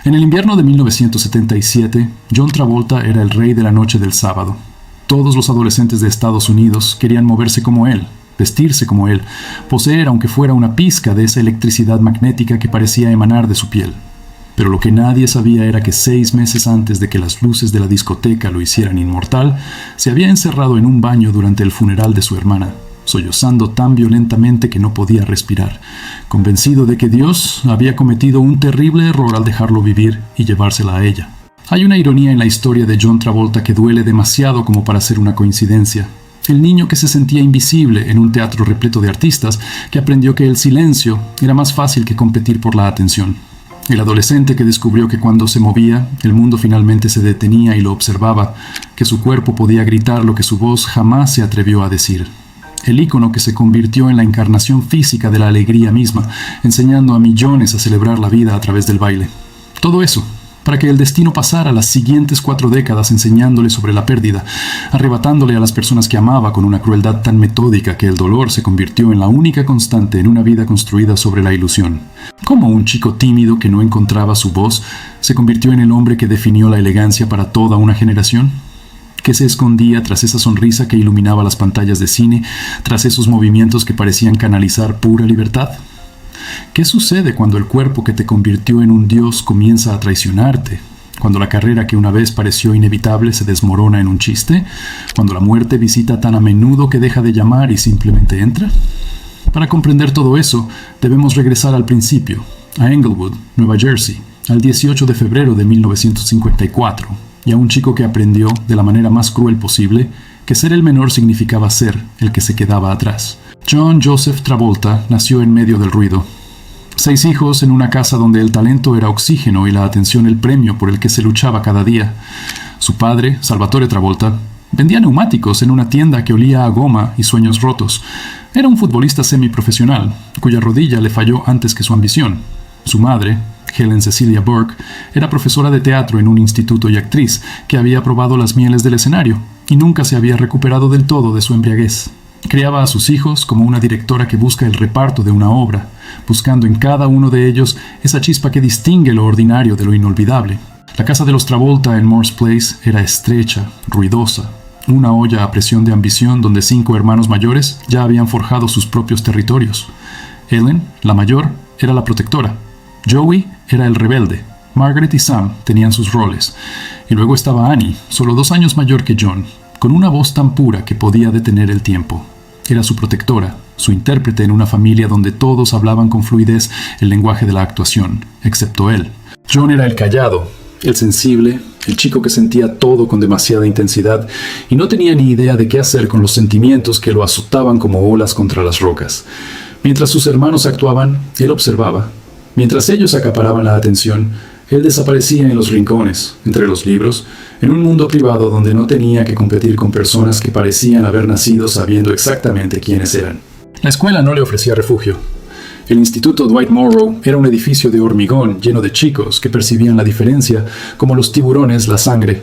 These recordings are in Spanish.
En el invierno de 1977, John Travolta era el rey de la noche del sábado. Todos los adolescentes de Estados Unidos querían moverse como él, vestirse como él, poseer aunque fuera una pizca de esa electricidad magnética que parecía emanar de su piel. Pero lo que nadie sabía era que 6 meses antes de que las luces de la discoteca lo hicieran inmortal, se había encerrado en un baño durante el funeral de su hermana, sollozando tan violentamente que no podía respirar, convencido de que Dios había cometido un terrible error al dejarlo vivir y llevársela a ella. Hay una ironía en la historia de John Travolta que duele demasiado como para ser una coincidencia. El niño que se sentía invisible en un teatro repleto de artistas, que aprendió que el silencio era más fácil que competir por la atención. El adolescente que descubrió que cuando se movía, el mundo finalmente se detenía y lo observaba, que su cuerpo podía gritar lo que su voz jamás se atrevió a decir. El ícono que se convirtió en la encarnación física de la alegría misma, enseñando a millones a celebrar la vida a través del baile. Todo eso, para que el destino pasara las siguientes 4 décadas enseñándole sobre la pérdida, arrebatándole a las personas que amaba con una crueldad tan metódica que el dolor se convirtió en la única constante en una vida construida sobre la ilusión. Como un chico tímido que no encontraba su voz se convirtió en el hombre que definió la elegancia para toda una generación. ¿Qué se escondía tras esa sonrisa que iluminaba las pantallas de cine, tras esos movimientos que parecían canalizar pura libertad? ¿Qué sucede cuando el cuerpo que te convirtió en un dios comienza a traicionarte? ¿Cuando la carrera que una vez pareció inevitable se desmorona en un chiste? ¿Cuando la muerte visita tan a menudo que deja de llamar y simplemente entra? Para comprender todo eso, debemos regresar al principio, a Englewood, Nueva Jersey, al 18 de febrero de 1954, y a un chico que aprendió, de la manera más cruel posible, que ser el menor significaba ser el que se quedaba atrás. John Joseph Travolta nació en medio del ruido. 6 hijos en una casa donde el talento era oxígeno y la atención el premio por el que se luchaba cada día. Su padre, Salvatore Travolta, vendía neumáticos en una tienda que olía a goma y sueños rotos. Era un futbolista semiprofesional, cuya rodilla le falló antes que su ambición. Su madre, Helen Cecilia Burke, era profesora de teatro en un instituto y actriz que había probado las mieles del escenario y nunca se había recuperado del todo de su embriaguez. Criaba a sus hijos como una directora que busca el reparto de una obra, buscando en cada uno de ellos esa chispa que distingue lo ordinario de lo inolvidable. La casa de los Travolta en Morse Place era estrecha, ruidosa, una olla a presión de ambición donde 5 hermanos mayores ya habían forjado sus propios territorios. Ellen, la mayor, era la protectora. Joey era el rebelde. Margaret y Sam tenían sus roles. Y luego estaba Annie, solo 2 años mayor que John, con una voz tan pura que podía detener el tiempo. Era su protectora, su intérprete en una familia donde todos hablaban con fluidez el lenguaje de la actuación, excepto él. John era el callado, el sensible, el chico que sentía todo con demasiada intensidad y no tenía ni idea de qué hacer con los sentimientos que lo azotaban como olas contra las rocas. Mientras sus hermanos actuaban, él observaba. Mientras ellos acaparaban la atención, él desaparecía en los rincones, entre los libros, en un mundo privado donde no tenía que competir con personas que parecían haber nacido sabiendo exactamente quiénes eran. La escuela no le ofrecía refugio. El Instituto Dwight Morrow era un edificio de hormigón lleno de chicos que percibían la diferencia como los tiburones la sangre.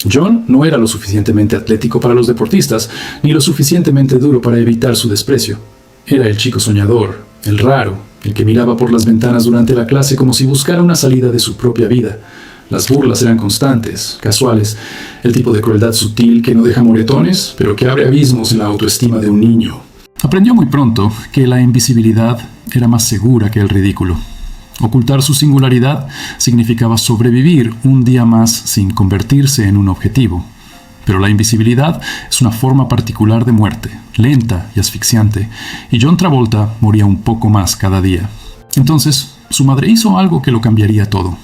John no era lo suficientemente atlético para los deportistas, ni lo suficientemente duro para evitar su desprecio. Era el chico soñador, el raro, el que miraba por las ventanas durante la clase como si buscara una salida de su propia vida. Las burlas eran constantes, casuales, el tipo de crueldad sutil que no deja moretones, pero que abre abismos en la autoestima de un niño. Aprendió muy pronto que la invisibilidad era más segura que el ridículo. Ocultar su singularidad significaba sobrevivir un día más sin convertirse en un objetivo. Pero la invisibilidad es una forma particular de muerte, lenta y asfixiante, y John Travolta moría un poco más cada día. Entonces, su madre hizo algo que lo cambiaría todo.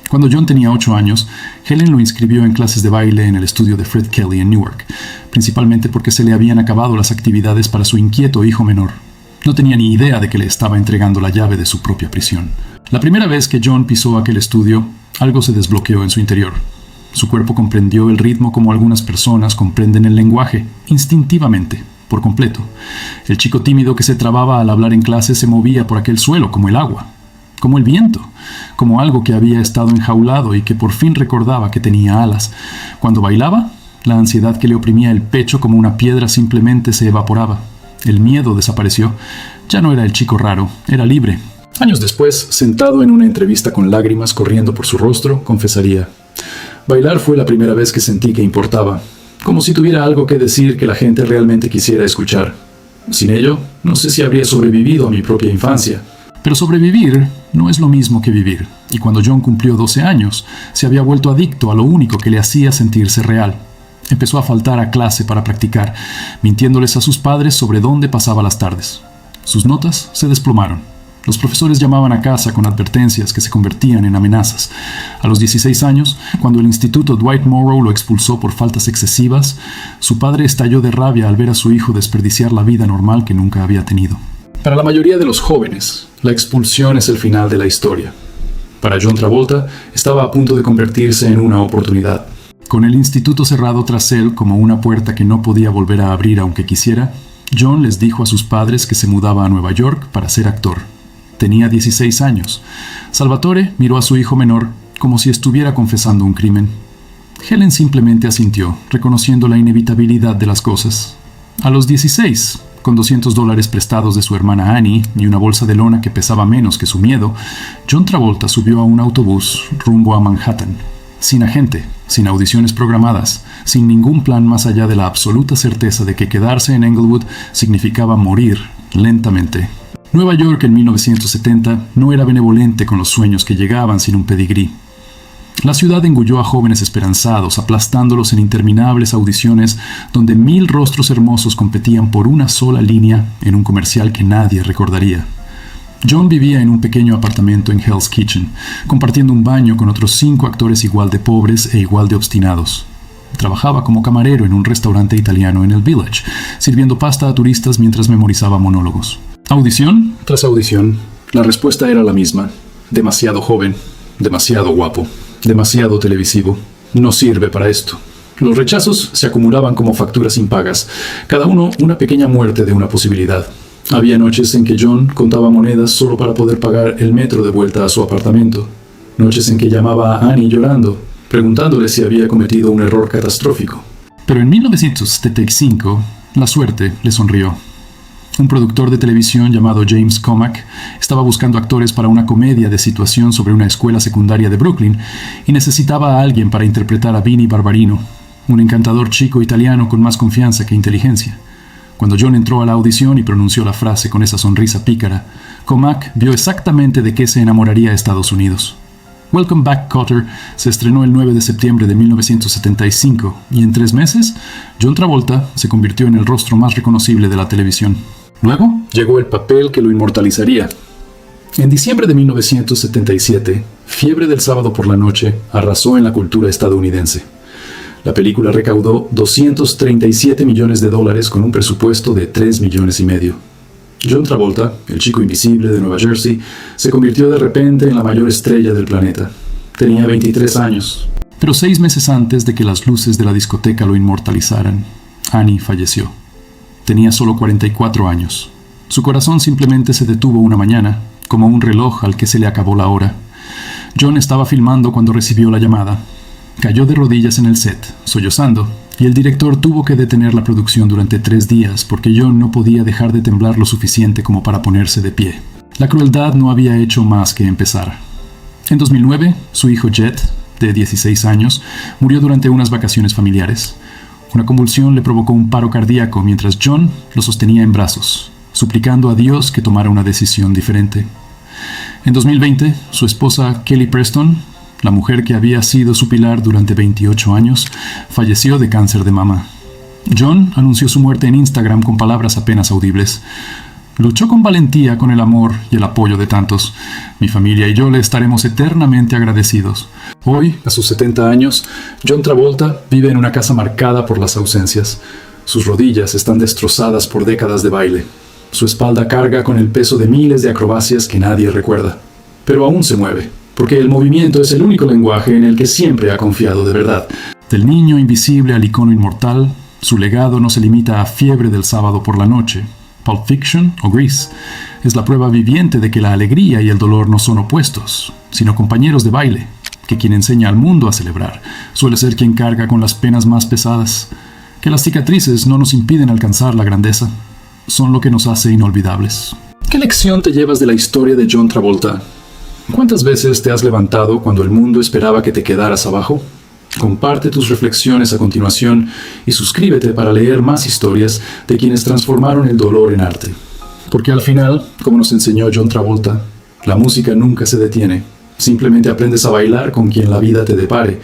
Cuando John tenía 8 años, Helen lo inscribió en clases de baile en el estudio de Fred Kelly en Newark, principalmente porque se le habían acabado las actividades para su inquieto hijo menor. No tenía ni idea de que le estaba entregando la llave de su propia prisión. La primera vez que John pisó aquel estudio, algo se desbloqueó en su interior. Su cuerpo comprendió el ritmo como algunas personas comprenden el lenguaje, instintivamente, por completo. El chico tímido que se trababa al hablar en clase se movía por aquel suelo como el agua, como el viento, como algo que había estado enjaulado y que por fin recordaba que tenía alas. Cuando bailaba, la ansiedad que le oprimía el pecho como una piedra simplemente se evaporaba. El miedo desapareció. Ya no era el chico raro, era libre. Años después, sentado en una entrevista con lágrimas corriendo por su rostro, confesaría: bailar fue la primera vez que sentí que importaba, como si tuviera algo que decir que la gente realmente quisiera escuchar. Sin ello, no sé si habría sobrevivido a mi propia infancia. Pero sobrevivir no es lo mismo que vivir, y cuando John cumplió 12 años, se había vuelto adicto a lo único que le hacía sentirse real. Empezó a faltar a clase para practicar, mintiéndoles a sus padres sobre dónde pasaba las tardes. Sus notas se desplomaron. Los profesores llamaban a casa con advertencias que se convertían en amenazas. A los 16 años, cuando el instituto Dwight Morrow lo expulsó por faltas excesivas, su padre estalló de rabia al ver a su hijo desperdiciar la vida normal que nunca había tenido. Para la mayoría de los jóvenes, la expulsión es el final de la historia. Para John Travolta, estaba a punto de convertirse en una oportunidad. Con el instituto cerrado tras él como una puerta que no podía volver a abrir aunque quisiera, John les dijo a sus padres que se mudaba a Nueva York para ser actor. Tenía 16 años. Salvatore miró a su hijo menor como si estuviera confesando un crimen. Helen simplemente asintió, reconociendo la inevitabilidad de las cosas. A los 16, con $200 prestados de su hermana Annie y una bolsa de lona que pesaba menos que su miedo, John Travolta subió a un autobús rumbo a Manhattan. Sin agente, sin audiciones programadas, sin ningún plan más allá de la absoluta certeza de que quedarse en Englewood significaba morir lentamente. Nueva York en 1970 no era benevolente con los sueños que llegaban sin un pedigrí. La ciudad engulló a jóvenes esperanzados, aplastándolos en interminables audiciones donde 1000 rostros hermosos competían por una sola línea en un comercial que nadie recordaría. John vivía en un pequeño apartamento en Hell's Kitchen, compartiendo un baño con otros 5 actores igual de pobres e igual de obstinados. Trabajaba como camarero en un restaurante italiano en el Village, sirviendo pasta a turistas mientras memorizaba monólogos. Audición tras audición, la respuesta era la misma. Demasiado joven, demasiado guapo, demasiado televisivo. No sirve para esto. Los rechazos se acumulaban como facturas impagas, cada uno una pequeña muerte de una posibilidad. Había noches en que John contaba monedas solo para poder pagar el metro de vuelta a su apartamento. Noches en que llamaba a Annie llorando, preguntándole si había cometido un error catastrófico. Pero en 1975, la suerte le sonrió. Un productor de televisión llamado James Comack estaba buscando actores para una comedia de situación sobre una escuela secundaria de Brooklyn y necesitaba a alguien para interpretar a Vinnie Barbarino, un encantador chico italiano con más confianza que inteligencia. Cuando John entró a la audición y pronunció la frase con esa sonrisa pícara, Comack vio exactamente de qué se enamoraría Estados Unidos. Welcome Back, Kotter se estrenó el 9 de septiembre de 1975 y en 3 meses, John Travolta se convirtió en el rostro más reconocible de la televisión. Luego llegó el papel que lo inmortalizaría. En diciembre de 1977, Fiebre del sábado por la noche arrasó en la cultura estadounidense. La película recaudó $237 millones con un presupuesto de $3,5 millones. John Travolta, el chico invisible de Nueva Jersey, se convirtió de repente en la mayor estrella del planeta. Tenía 23 años. Pero 6 meses antes de que las luces de la discoteca lo inmortalizaran, Annie falleció. Tenía solo 44 años. Su corazón simplemente se detuvo una mañana, como un reloj al que se le acabó la hora. John estaba filmando cuando recibió la llamada. Cayó de rodillas en el set, sollozando, y el director tuvo que detener la producción durante 3 días porque John no podía dejar de temblar lo suficiente como para ponerse de pie. La crueldad no había hecho más que empezar. En 2009, su hijo Jet, de 16 años, murió durante unas vacaciones familiares. Una convulsión le provocó un paro cardíaco mientras John lo sostenía en brazos, suplicando a Dios que tomara una decisión diferente. En 2020, su esposa Kelly Preston, la mujer que había sido su pilar durante 28 años, falleció de cáncer de mama. John anunció su muerte en Instagram con palabras apenas audibles. Luchó con valentía con el amor y el apoyo de tantos. Mi familia y yo le estaremos eternamente agradecidos. Hoy, a sus 70 años, John Travolta vive en una casa marcada por las ausencias. Sus rodillas están destrozadas por décadas de baile. Su espalda carga con el peso de miles de acrobacias que nadie recuerda. Pero aún se mueve, porque el movimiento es el único lenguaje en el que siempre ha confiado de verdad. Del niño invisible al icono inmortal, su legado no se limita a Fiebre del sábado por la noche. Pulp Fiction o Grease es la prueba viviente de que la alegría y el dolor no son opuestos, sino compañeros de baile, que quien enseña al mundo a celebrar suele ser quien carga con las penas más pesadas, que las cicatrices no nos impiden alcanzar la grandeza, son lo que nos hace inolvidables. ¿Qué lección te llevas de la historia de John Travolta? ¿Cuántas veces te has levantado cuando el mundo esperaba que te quedaras abajo? Comparte tus reflexiones a continuación y suscríbete para leer más historias de quienes transformaron el dolor en arte. Porque al final, como nos enseñó John Travolta, la música nunca se detiene. Simplemente aprendes a bailar con quien la vida te depare.